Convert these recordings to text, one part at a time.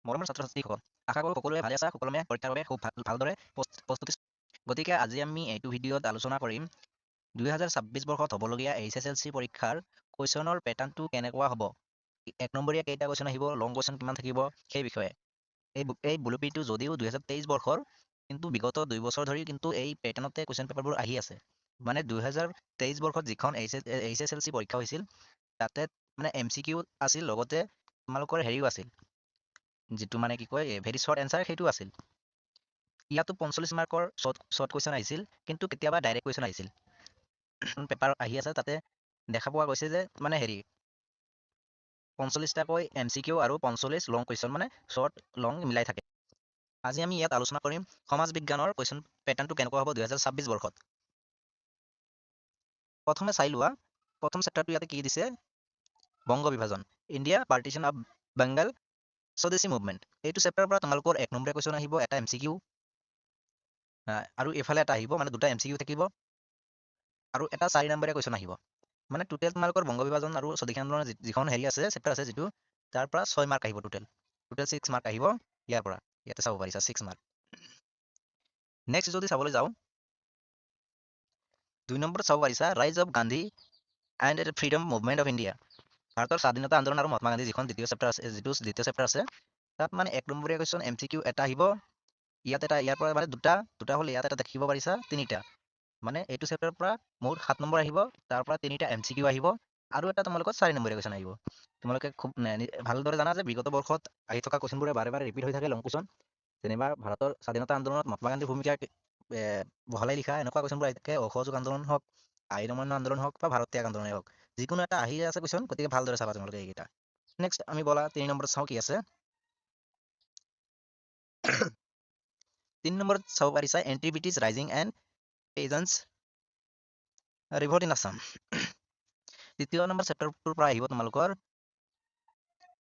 মৰমৰ ছাত্ৰ-ছাত্ৰীসকল, আশা কৰোঁ সকলোৱে ভালে আছা, সকলোৱে পৰীক্ষাৰ বাবে খুব ভালদৰে প্ৰস্তুতি। গতিকে আজি আমি এইটো ভিডিঅ'ত আলোচনা কৰিম 2026 বৰ্ষত হ'বলগীয়া HSLC পৰীক্ষাৰ কুৱেশ্যনৰ পেটাৰ্ণটো কেনেকুৱা হ'ব। 1 নম্বৰীয়া কেইটা কুৱেশ্যন আহিব, লং কুৱেশ্যন কিমান থাকিব, সেই বিষয়ে। এই বুলুপিটো যদিও 2023 বৰ্ষৰ, কিন্তু বিগত 2 বছৰ ধৰি কিন্তু এই পেটাৰ্ণতে কুৱেশ্যন পেপাৰবোৰ আহি আছে। মানে 2023 বৰ্ষত যিখন HSLC পৰীক্ষা হৈছিল, তাতে মানে MCQ আছিল, লগতে তোমালোকৰ হেৰিও আছিল, যিটো মানে কি কয় ভেৰি শ্বৰ্ট এনচাৰ সেইটো আছিল। ইয়াতো 45 মাৰ্কৰ শ্বৰ্ট কুৱেশ্যন আহিছিল, কিন্তু কেতিয়াবা ডাইৰেক্ট কুৱেশ্যন আহিছিল। পেপাৰ আহি আছে, তাতে দেখা পোৱা গৈছে যে মানে 45টাকৈ MCQ আৰু 45 লং কুৱেশ্যন, মানে শ্বৰ্ট লং মিলাই থাকে। আজি আমি ইয়াত আলোচনা কৰিম সমাজ বিজ্ঞানৰ কুৱেশ্যন পেটাৰ্ণটো কেনেকুৱা হ'ব 2026 বৰ্ষত। প্ৰথমে চাই লোৱা, প্ৰথম চেপ্টাৰটো ইয়াতে কি দিছে, বংগ বিভাজন, ইণ্ডিয়া পাৰ্টিশ্যন অফ বেংগল, স্বদেশী মুভমেণ্ট। এইটো চেপ্টাৰৰ পৰা তোমালোকৰ 1 নম্বৰীয়া কুৱেশ্যন আহিব, এটা MCQ, আৰু এইফালে এটা আহিব, মানে দুটা MCQ থাকিব, আৰু এটা 4 নম্বৰীয়া কুৱেশ্যন আহিব। মানে টোটেল তোমালোকৰ বংগ বিভাজন আৰু স্বদেশী আন্দোলনৰ যিখন হেৰি আছে, চেপ্টাৰ আছে যিটো, তাৰ পৰা 6 মাৰ্ক আহিব টোটেল 6 মাৰ্ক আহিব ইয়াৰ পৰা। ইয়াতে চাব পাৰিছা 6 মাৰ্ক। নেক্সট যদি চাবলৈ যাওঁ, 2 নম্বৰত চাব পাৰিছা ৰাইজ of Gandhi and freedom movement of India. ভাৰতৰ স্বাধীনতা আন্দোলন আৰু মহাত্মা গান্ধী যিখন দ্বিতীয় চেপ্টাৰ আছে, যিটো দ্বিতীয় চেপ্টাৰ আছে, তাত মানে 1 নম্বৰীয়া কুৱেশ্যন MCQ এটা আহিব, ইয়াত এটা, ইয়াৰ পৰা মানে দুটা হ'ল, ইয়াত এটা দেখিব পাৰিছা 3টা। মানে এইটো চেপ্টাৰৰ পৰা মোৰ 7 নম্বৰ আহিব, তাৰ পৰা 3টা MCQ আহিব, আৰু এটা তোমালোকৰ 4 নম্বৰীয়া কুৱেশ্যন আহিব। তোমালোকে খুব ভালদৰে জানা যে বিগত বৰ্ষত আহি থকা কুৱেশ্যনবোৰে বাৰে বাৰে ৰিপিট হৈ থাকে লং কুৱেশ্যন। যেনিবা ভাৰতৰ স্বাধীনতা আন্দোলনত মহাত্মা গান্ধীৰ ভূমিকা বহলাই লিখা এনেকুৱা কুৱেশ্যনবোৰ আহি থাকে, অসহযোগ আন্দোলন হওক, আইন অমান্য আন্দোলন হওক, বা ভাৰত ত্যাগ আন্দোলনেই হওক, যিকোনো এটা আহি আছে কুৱেশ্যন, গতিকে ভালদৰে চাবা তোমালোকে এইকেইটা। নেক্সট আমি বলা 3 নম্বৰত চাওঁ কি আছে। 3 নম্বৰত চাব পাৰিছা anti British rising and peasants revolt in Assam. দ্বিতীয় নম্বৰ চেপ্টাৰটোৰ পৰা আহিব তোমালোকৰ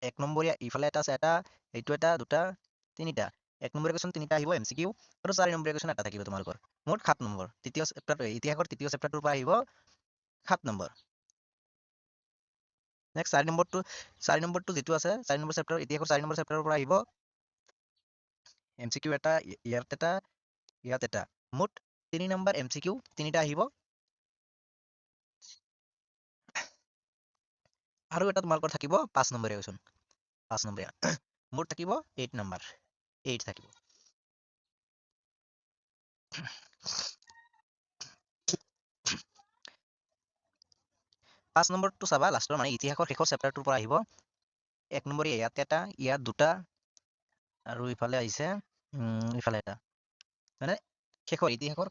1 নম্বৰীয়া, ইফালে এটা আছে, এটা এইটো এটা, দুটা, 3টা 1 নম্বৰীয়া কুৱেশ্যন 3টা আহিব MCQ, আৰু 4 নম্বৰীয়া কুৱেশ্যন এটা থাকিব তোমালোকৰ, মুঠ 7 নম্বৰ। তৃতীয় চেপ্টাৰটো ইতিহাসৰ তৃতীয় চেপ্টাৰটোৰ পৰা আহিব 7 নম্বৰ। নেক্সট 4 নম্বৰটো যিটো আছে, 4 নম্বৰ চেপ্টাৰ, ইতিহাসৰ 4 নম্বৰ চেপ্টাৰৰ পৰা আহিব MCQ এটা, ইয়াত এটা, ইয়াত এটা, মুঠ 3 নম্বৰ MCQ 3টা আহিব, আৰু এটা তোমালোকৰ থাকিব 5 নম্বৰীয়া কুৱেশ্যন, 5 নম্বৰীয়া। মুঠ থাকিব 8 নম্বৰ, 8 থাকিব। 5 নম্বৰটো চাবা লাষ্টৰ, মানে ইতিহাসৰ শেষৰ চেপ্টাৰটোৰ পৰা আহিব 1 নম্বৰীয়া, ইয়াত এটা, ইয়াত দুটা, আৰু ইফালে আহিছে ইফালে এটা, মানে ইতিহাসৰ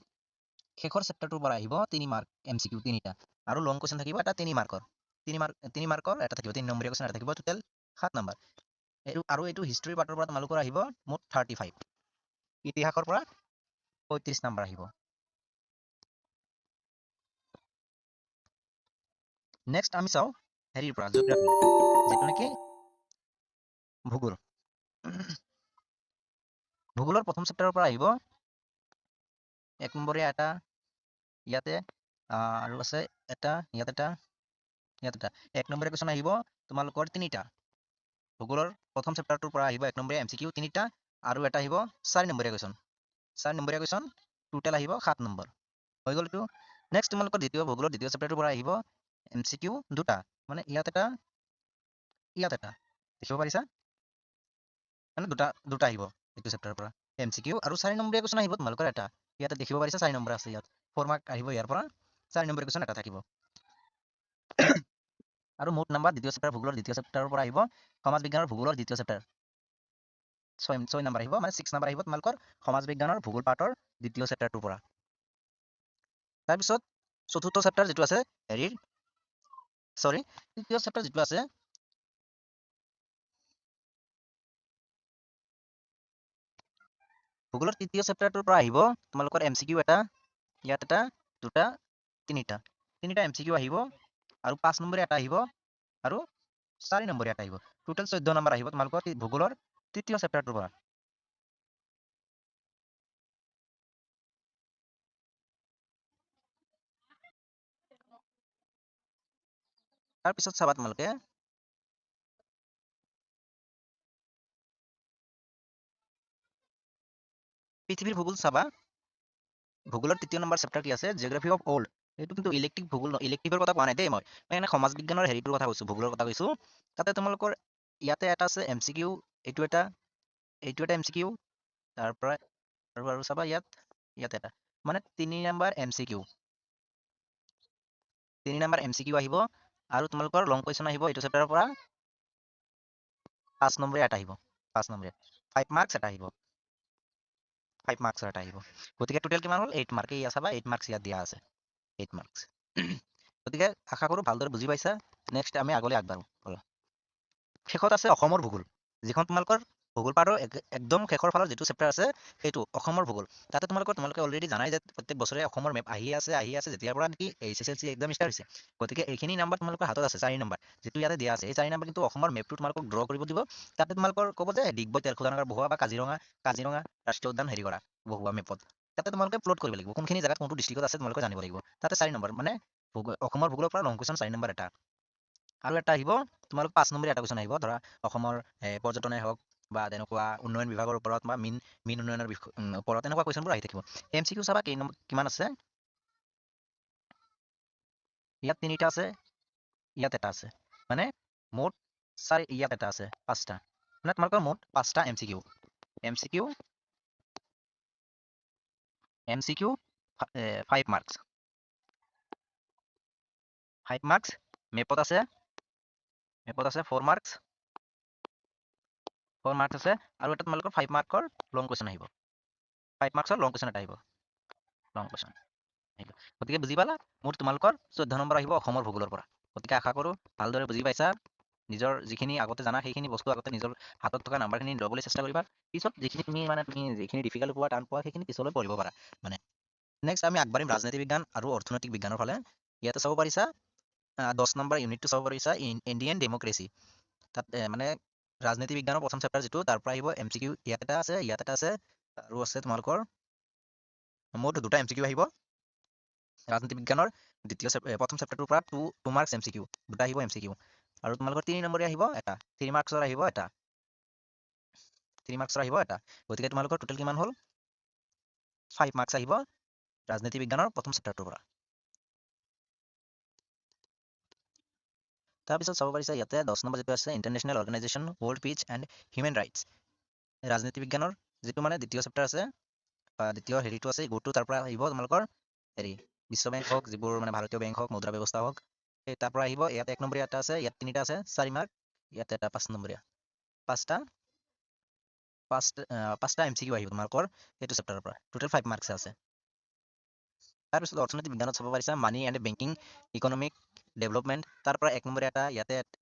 শেষৰ চেপ্টাৰটোৰ পৰা আহিব 3 মাৰ্ক MCQ 3টা, আৰু লং কুৱেশ্যন থাকিব এটা 3 মাৰ্কৰ, 3 মাৰ্কৰ এটা থাকিব, 3 নম্বৰীয়া কুৱেশ্যন এটা থাকিব, টোটেল 7 নম্বৰ। আৰু এইটো হিষ্ট্ৰী পাৰ্টৰ পৰা তোমালোকৰ আহিব মুঠ 35, ইতিহাসৰ পৰা 35 নম্বৰ আহিব। নেক্সট আমি চাওঁ হেৰিৰ পৰা জিঅ'গ্ৰাফী, যিটো নেকি ভূগোল। ভূগোলৰ প্ৰথম চেপ্টাৰৰ পৰা আহিব 1 নম্বৰীয়া এটা, ইয়াতে আৰু আছে এটা, ইয়াত এটা, ইয়াত এটা। 1 নম্বৰীয়া কুৱেশ্যন আহিব তোমালোকৰ 3টা। ভূগোলৰ প্ৰথম চেপ্টাৰটোৰ পৰা আহিব 1 নম্বৰীয়া MCQ 3টা, আৰু এটা আহিব 4 নম্বৰীয়া কুৱেশ্যন। 4 নম্বৰীয়া কুৱেশ্যন টোটেল আহিব 7 নম্বৰ। হৈ গ'ল এইটো। নেক্সট তোমালোকৰ ভূগোলৰ দ্বিতীয় চেপ্টাৰটোৰ পৰা আহিব MCQ 2টা, মানে ইয়াত এটা, ইয়াত এটা, দেখিব পাৰিছা, মানে দুটা আহিব এইটো চেপ্টাৰৰ পৰা MCQ, আৰু 4 নম্বৰীয়া কুৱেশ্যন আহিব তোমালোকৰ এটা, ইয়াতে দেখিব পাৰিছা 4 নম্বৰ আছে, ইয়াত 4 মাৰ্ক আহিব, ইয়াৰ পৰা 4 নম্বৰীয়া কুৱেশ্যন এটা থাকিব। আৰু মুঠ নম্বৰ দ্বিতীয় চেপ্টাৰ, ভূগোলৰ দ্বিতীয় চেপ্টাৰৰ পৰা আহিব সমাজ বিজ্ঞানৰ ভূগোলৰ দ্বিতীয় চেপ্টাৰ 6 নম্বৰ আহিব, মানে 6 নম্বৰ আহিব তোমালোকৰ সমাজ বিজ্ঞানৰ ভূগোল পাঠৰ দ্বিতীয় চেপ্টাৰটোৰ পৰা। তাৰপিছত চতুৰ্থ চেপ্টাৰ যিটো আছে তৃতীয় চেপ্টাৰ যিটো আছে ভূগোলৰ তৃতীয় চেপ্টাৰটোৰ পৰা আহিব তোমালোকৰ MCQ এটা, ইয়াত এটা, দুটা, 3টা MCQ আহিব, আৰু 5 নম্বৰীয়া এটা আহিব, আৰু 4 নম্বৰীয়া এটা আহিব, টোটেল 14 নম্বৰ আহিব তোমালোকৰ ভূগোলৰ তৃতীয় চেপ্টাৰটোৰ পৰা। তাৰপিছত চাবা তোমালোকে পৃথিৱীৰ ভূগোল চাবা, ভূগোলৰ ৩য় নম্বৰ চেপ্টাৰ কি আছে, জিঅ'গ্ৰাফি অফ ওল্ড। এইটো কিন্তু ইলেক্ট্ৰিক ভূগোল ইলেক্ট্ৰিকৰ কথা কোৱা নাই দেই, মই এনে সমাজ বিজ্ঞানৰ হেৰিটোৰ কথা কৈছোঁ, ভূগোলৰ কথা কৈছোঁ। তাতে তোমালোকৰ ইয়াতে এটা আছে MCQ, এইটো এটা MCQ, তাৰ পৰা আৰু চাবা ইয়াত এটা, মানে 3 নম্বৰ MCQ, 3 নম্বৰ MCQ আহিব, আৰু তোমালোকৰ লং কুৱেশ্যন আহিব এইটো চেপ্টাৰৰ পৰা 5 নম্বৰীয়া এটা আহিব, 5 নম্বৰীয়া 5 মাৰ্কছ এটা আহিব, 5 মাৰ্কছৰ এটা আহিব। গতিকে টোটেল কিমান হ'ল 8 মাৰ্ক। এই চাবা 8 মাৰ্কছ ইয়াত দিয়া আছে, 8 মাৰ্কছ। গতিকে আশা কৰোঁ ভালদৰে বুজি পাইছা। নেক্সট আমি আগলৈ আগবাঢ়ো। শেষত আছে অসমৰ ভূগোল, যিখন তোমালোকৰ ভূগোল পাঠৰ একদম শেষৰ ফালৰ যিটো চেপ্টাৰ আছে সেইটো অসমৰ ভূগোল। তাতে তোমালোকে অলৰেডি জানাই যে প্ৰত্যেক বছৰে অসমৰ মেপ আহি আছে যেতিয়াৰ পৰা নেকি HSLC এক্সাম ষ্টাৰ্ট হৈছে। গতিকে এইখিনি নাম্বাৰ তোমালোকৰ হাতত আছে, 4 নম্বৰ যিটো ইয়াতে দিয়া আছে। এই 4 নম্বৰ কিন্তু অসমৰ মেপটো তোমালোকক ড্ৰ কৰিব দিব। তাতে তোমালোকৰ ক'ব যে ডিগবৈ তেলশোধনাগাৰ বহুৱা বা কাজিৰঙা ৰাষ্ট্ৰীয় উদ্যান হেৰি কৰা বহুৱা মেপত। তাতে তোমালোকে প্লট কৰিব লাগিব, কোনখিনি জেগাত কোনটো ডিষ্ট্ৰিক্টত আছে তোমালোকে জানিব লাগিব। তাতে 4 নম্বৰ, মানে অসমৰ ভূগোলৰ পৰা লং কুৱেশ্যন 4 নম্বৰ এটা। আৰু এটা আহিব তোমালোক 5 নম্বৰীয়া এটা কুৱেশ্যন আহিব, ধৰা অসমৰ পৰ্যটনে হওক বা তেনেকুৱা উন্নয়ন বিভাগৰ ওপৰত বা মীন উন্নয়নৰ ওপৰত এনেকুৱা কুৱেশ্যনবোৰ আহি থাকিব। MCQ চাবা কিমান আছে, ইয়াত 3টা আছে, ইয়াত এটা আছে, মানে মুঠ ইয়াত এটা আছে, 5টা, মানে তোমালোকৰ মুঠ 5টা MCQ 5 মাৰ্কছ, 5 মাৰ্কছ। মেপত আছে 4 মাৰ্কছ, 4 মাৰ্কছ আছে, আৰু এটা তোমালোকৰ 5 মাৰ্কৰ লং কুৱেশ্যন আহিব, 5 মাৰ্কছৰ লং কুৱেশ্যন এটা আহিব, লং কুৱেশ্যন। গতিকে বুজি পালা, মুঠ তোমালোকৰ 14 নম্বৰ আহিব অসমৰ ভূগোলৰ পৰা। গতিকে আশা কৰোঁ ভালদৰে বুজি পাইছা। নিজৰ যিখিনি আগতে জানা সেইখিনি বস্তু আগতে নিজৰ হাতত থকা নাম্বাৰখিনি ল'বলৈ চেষ্টা কৰিবা। পিছত যিখিনি তুমি যিখিনি ডিফিকাল্ট পোৱা, টান পোৱা, সেইখিনি পিছলৈ পঢ়িব পাৰা। মানে নেক্সট আমি আগবাঢ়িম ৰাজনীতি বিজ্ঞান আৰু অৰ্থনৈতিক বিজ্ঞানৰ ফালে। ইয়াতে চাব পাৰিছা 10 নম্বৰ ইউনিটটো চাব পাৰিছা, ইণ্ডিয়ান ডেম'ক্ৰেচি। তাত মানে ৰাজনীতি বিজ্ঞানৰ প্ৰথম চেপ্টাৰ যিটো, তাৰ পৰা আহিব MCQ ইয়াত এটা আছে, আৰু আছে তোমালোকৰ মুঠ 2টা MCQ আহিব। ৰাজনীতি বিজ্ঞানৰ প্ৰথম চেপ্টাৰটোৰ পৰা 2 মাৰ্কছ MCQ, 2টা আহিব MCQ। আৰু তোমালোকৰ 3 নম্বৰীয়া আহিব এটা, 3 মাৰ্কছৰ আহিব এটা, 3 মাৰ্কছৰ আহিব এটা। গতিকে তোমালোকৰ টোটেল কিমান হ'ল 5 মাৰ্কছ আহিব ৰাজনীতি বিজ্ঞানৰ প্ৰথম চেপ্টাৰটোৰ পৰা। তাৰপিছত চাব পাৰিছা ইয়াতে 10 নম্বৰ যিটো আছে international organisation world peace and human rights. ৰাজনীতি বিজ্ঞানৰ যিটো মানে দ্বিতীয় চেপ্টাৰ আছে, দ্বিতীয় হেৰিটো আছে, গোটটো তাৰ পৰা আহিব তোমালোকৰ বিশ্ব বেংক হওক, যিবোৰ মানে ভাৰতীয় বেংক হওক, মুদ্ৰা ব্যৱস্থা হওক, সেই তাৰ পৰা আহিব। ইয়াত 1 নম্বৰীয়া এটা আছে, ইয়াত 3টা আছে 4 মাৰ্ক, ইয়াত এটা 5 নম্বৰীয়া, 5টা MCQ আহিব তোমালোকৰ এইটো চেপ্টাৰৰ পৰা। টোটেল 5 মাৰ্কছ আছে। তাৰপিছত অৰ্থনৈতিক বিজ্ঞানত চাব পাৰিছা মানি এণ্ড বেংকিং ইকনমিক ডেভেলপমেণ্ট, তাৰ পৰা 1 নম্বৰীয়া এটা,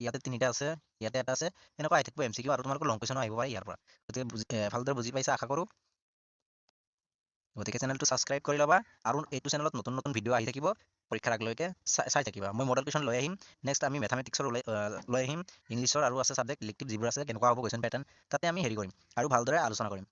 ইয়াতে 3টা আছে, ইয়াতে এটা আছে, এনেকুৱা আহি থাকিব MCQ, আৰু তোমালোকৰ লং কুৱেশ্যনো আহিব পাৰে ইয়াৰ পৰা। গতিকে ভালদৰে বুজি পাইছা আশা কৰোঁ। গতিকে চেনেলটো ছাবস্ক্ৰাইব কৰি ল'বা, আৰু এইটো চেনেলত নতুন নতুন ভিডিঅ' আহি থাকিব পৰীক্ষাৰ আগলৈকে চাই থাকিবা। মই মডেল কুৱেশ্যন লৈ আহিম, নেক্সট আমি মেথামেটিক্সৰ লৈ আহিম, ইংলিছৰ আৰু আছে ছাবজেক্ট ইলেক্টিভ যিবোৰ আছে, কেনেকুৱা হ'ব কুৱেশ্যন পেটাৰ্ণ, তাতে আমি হেৰি কৰিম আৰু ভালদৰে আলোচনা কৰিম।